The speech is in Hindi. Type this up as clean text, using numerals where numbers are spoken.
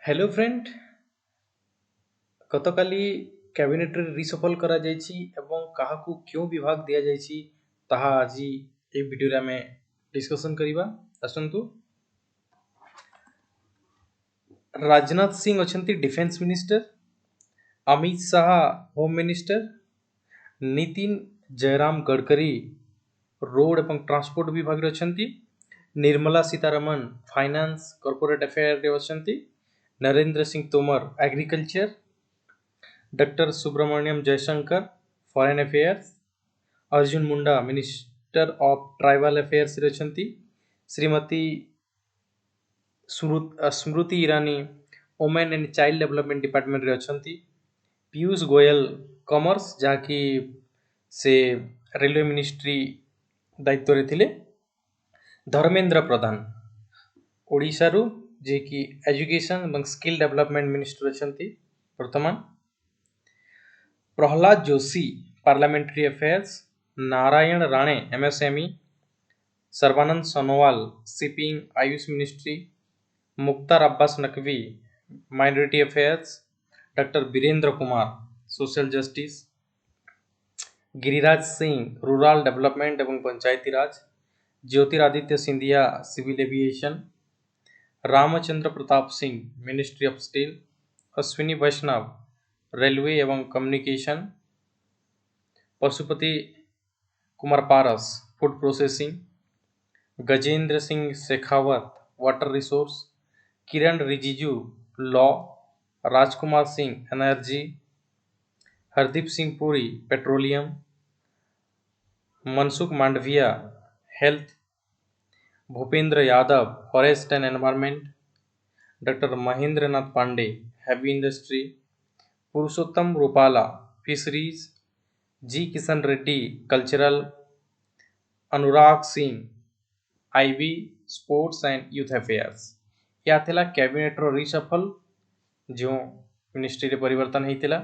हेलो फ्रेंड, गतकाली कैबिनेट रे रिसफल करा जायछि एवं काहाकू क्यों विभाग दिया जायछि ताहा आजि ए वीडियो रे हमें डिस्कशन करिबा। आसंतु राजनाथ सिंह अछंती defence minister, Amit Shah home minister, Nitin Jairam Gadkari road एवं ट्रांसपोर्ट विभाग रे अछंती, Nirmala Sitharaman finance corporate affair रे अछंती, Narendra Singh Tomar agriculture, doctor Subrahmanyam Jaishankar foreign affairs, Arjun Munda minister of tribal affairs रे अछंती, Shrimati Smriti Irani women and child development department रे अछंती, पीयूष गोयल कॉमर्स जहाँकि से रेलवे मिनिस्ट्री दायित्व रे थिले, धर्मेंद्र प्रधान ओडिशा रु जे कि एजुकेशन एवं स्किल डेवलपमेंट मिनिस्टर अछंती वर्तमान, Pralhad Joshi parliamentary affairs, Narayan Rane MSME, Sarbananda Sonowal shipping AYUSH ministry, Mukhtar Abbas Naqvi minority affairs, doctor Virendra Kumar social justice, Giriraj Singh rural development एवं Panchayati Raj, Jyotiraditya Scindia civil aviation, Ramchandra Pratap Singh ministry of steel, Ashwini Vaishnaw railway एवं communication, Pashupati Kumar Paras food processing, Gajendra Singh Shekhawat water resource, Kiren Rijiju law, Rajkumar Singh energy, Hardeep Singh Puri petroleum, Mansukh Mandaviya health, Bhupendra Yadav forest and environment, doctor Mahendra Nath Pandey heavy industry, Purushottam Rupala fisheries, G Kishan Reddy cultural, Anurag Singh IB sports and youth affairs. या थिला कैबिनेट रो रिसफल जो मिनिस्ट्री रे परिवर्तन हेतिला।